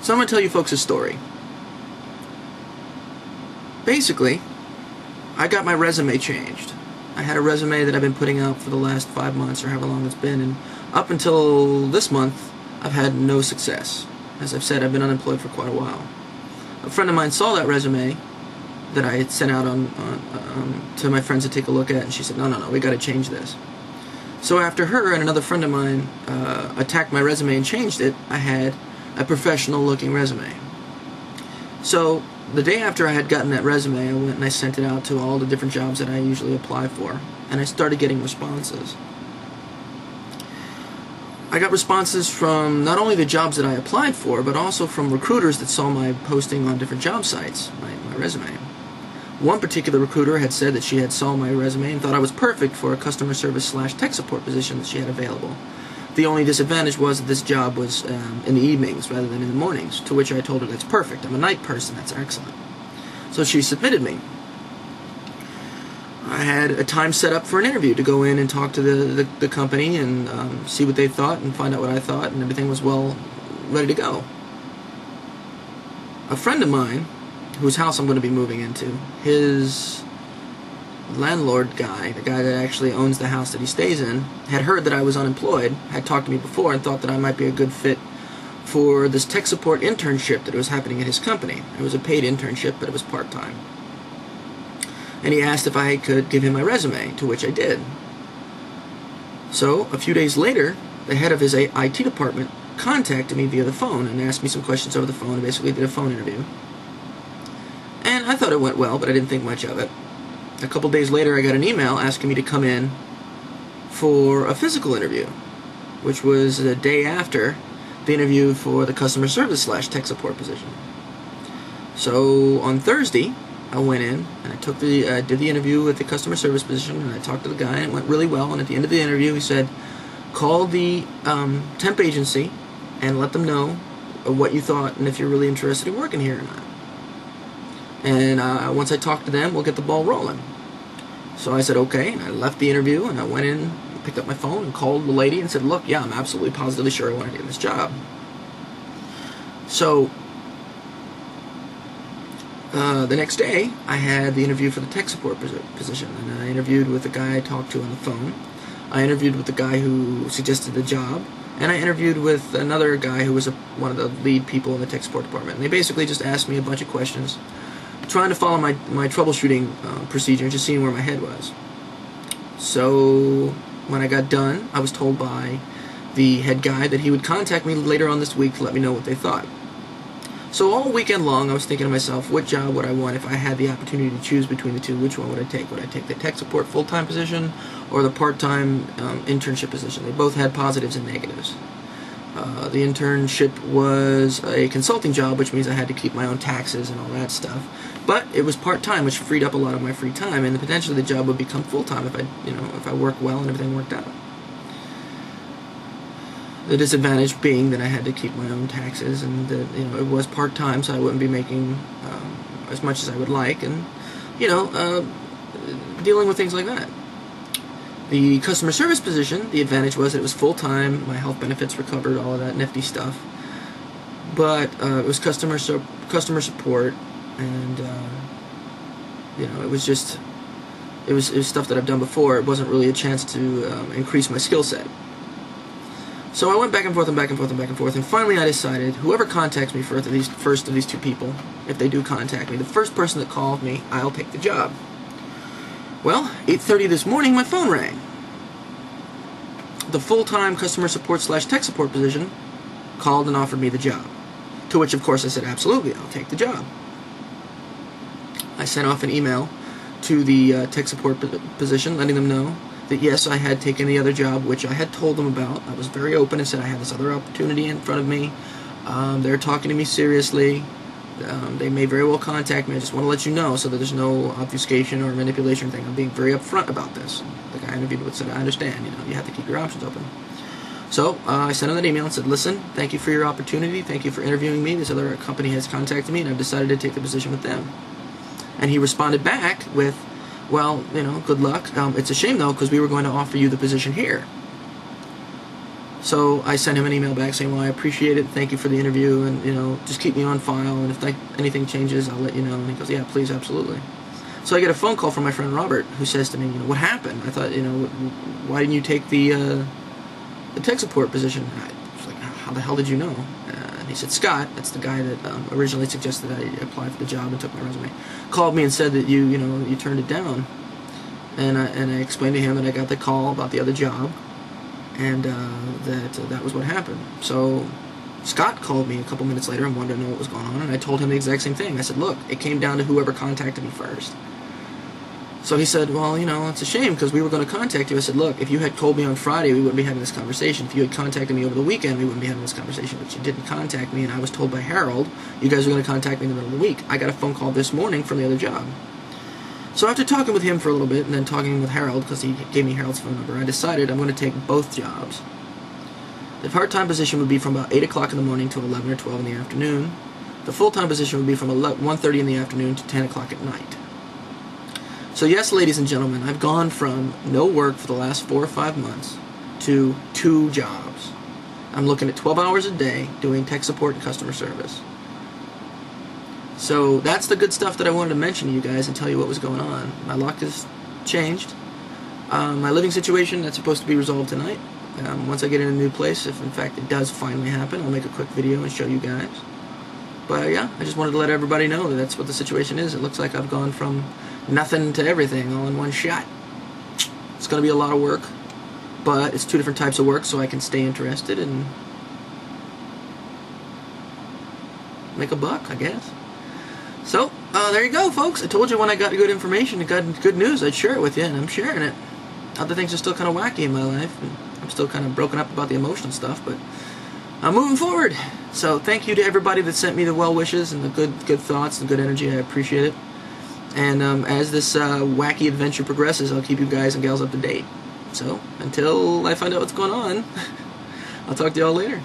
So I'm going to tell you folks a story. Basically, I got my resume changed. I had a resume that I've been putting out for the last 5 months or however long it's been, and up until this month, I've had no success. As I've said, I've been unemployed for quite a while. A friend of mine saw that resume that I had sent out to my friends to take a look at, and she said, no, we got to change this. So after her and another friend of mine attacked my resume and changed it, I had a professional-looking resume. So the day after I had gotten that resume, I went and I sent it out to all the different jobs that I usually apply for, and I started getting responses. I got responses from not only the jobs that I applied for, but also from recruiters that saw my posting on different job sites, my resume. One particular recruiter had said that she had saw my resume and thought I was perfect for a customer service / tech support position that she had available. The only disadvantage was that this job was in the evenings rather than in the mornings, to which I told her that's perfect. I'm a night person, that's excellent. So she submitted me. I had a time set up for an interview to go in and talk to the company and see what they thought and find out what I thought, and everything was well ready to go. A friend of mine, whose house I'm going to be moving into, his landlord guy, the guy that actually owns the house that he stays in, had heard that I was unemployed, had talked to me before, and thought that I might be a good fit for this tech support internship that was happening at his company. It was a paid internship, but it was part-time. And he asked if I could give him my resume, to which I did. So, a few days later, the head of his IT department contacted me via the phone and asked me some questions over the phone and basically did a phone interview. And I thought it went well, but I didn't think much of it. A couple days later, I got an email asking me to come in for a physical interview, which was the day after the interview for the customer service / tech support position. So on Thursday, I went in and I did the interview with the customer service position, and I talked to the guy, and it went really well. And at the end of the interview, he said, "Call the temp agency and let them know what you thought and if you're really interested in working here or not. And once I talk to them, we'll get the ball rolling." So I said, okay, and I left the interview, and I went in, picked up my phone, and called the lady and said, look, yeah, I'm absolutely positively sure I want to get this job. So the next day, I had the interview for the tech support position, and I interviewed with the guy I talked to on the phone. I interviewed with the guy who suggested the job, and I interviewed with another guy who was one of the lead people in the tech support department. And they basically just asked me a bunch of questions, trying to follow my troubleshooting procedure, just seeing where my head was. So when I got done, I was told by the head guy that he would contact me later on this week to let me know what they thought. So all weekend long, I was thinking to myself, what job would I want if I had the opportunity to choose between the two? Which one would I take? Would I take the tech support full-time position or the part-time internship position? They both had positives and negatives. The internship was a consulting job, which means I had to keep my own taxes and all that stuff. But it was part-time, which freed up a lot of my free time, and potentially the job would become full-time if I worked well and everything worked out. The disadvantage being that I had to keep my own taxes, and that it was part-time, so I wouldn't be making as much as I would like, and dealing with things like that. The customer service position, the advantage was that it was full-time, my health benefits were covered, all of that nifty stuff. But it was customer support, and it was stuff that I've done before. It wasn't really a chance to increase my skill set. So I went back and forth and back and forth and back and forth, and finally I decided, whoever contacts me first of these two people, if they do contact me, the first person that calls me, I'll take the job. Well, 8:30 this morning, my phone rang. The full-time customer support / tech support position called and offered me the job. To which, of course, I said, absolutely, I'll take the job. I sent off an email to the tech support position, letting them know that, yes, I had taken the other job, which I had told them about. I was very open and said I had this other opportunity in front of me. They're talking to me seriously. They may very well contact me. I just want to let you know so that there's no obfuscation or manipulation thing. I'm being very upfront about this. The guy I interviewed with said, I understand, you have to keep your options open. So I sent him that email and said, listen, thank you for your opportunity. Thank you for interviewing me. This other company has contacted me, and I've decided to take the position with them. And he responded back with, well, good luck. It's a shame, though, because we were going to offer you the position here. So I sent him an email back saying, well, I appreciate it, thank you for the interview, and just keep me on file, and if anything changes, I'll let you know. And he goes, yeah, please, absolutely. So I get a phone call from my friend Robert, who says to me, what happened? I thought, why didn't you take the tech support position? I was like, how the hell did you know? And he said, Scott, that's the guy that originally suggested I apply for the job and took my resume, called me and said that you turned it down. And I explained to him that I got the call about the other job, and that was what happened. So Scott called me a couple minutes later and wanted to know what was going on, and I told him the exact same thing. I said, look, it came down to whoever contacted me first. So he said, well, it's a shame because we were going to contact you. I said, look, if you had told me on Friday, we wouldn't be having this conversation. If you had contacted me over the weekend, we wouldn't be having this conversation. But you didn't contact me, and I was told by Harold, you guys are going to contact me in the middle of the week. I got a phone call this morning from the other job. So after talking with him for a little bit, and then talking with Harold, because he gave me Harold's phone number, I decided I'm going to take both jobs. The part-time position would be from about 8 o'clock in the morning to 11 or 12 in the afternoon. The full-time position would be from 1:30 in the afternoon to 10 o'clock at night. So yes, ladies and gentlemen, I've gone from no work for the last 4 or 5 months to 2 jobs. I'm looking at 12 hours a day doing tech support and customer service. So that's the good stuff that I wanted to mention to you guys and tell you what was going on. My luck has changed. My living situation, that's supposed to be resolved tonight. Once I get in a new place, if in fact it does finally happen, I'll make a quick video and show you guys. But yeah, I just wanted to let everybody know that that's what the situation is. It looks like I've gone from nothing to everything all in one shot. It's going to be a lot of work, but it's 2 different types of work, so I can stay interested and make a buck, I guess. So, there you go, folks. I told you when I got good information and got good news, I'd share it with you, and I'm sharing it. Other things are still kind of wacky in my life, and I'm still kind of broken up about the emotional stuff, but I'm moving forward. So, thank you to everybody that sent me the well wishes and the good thoughts and good energy. I appreciate it. And as this wacky adventure progresses, I'll keep you guys and gals up to date. So, until I find out what's going on, I'll talk to y'all later.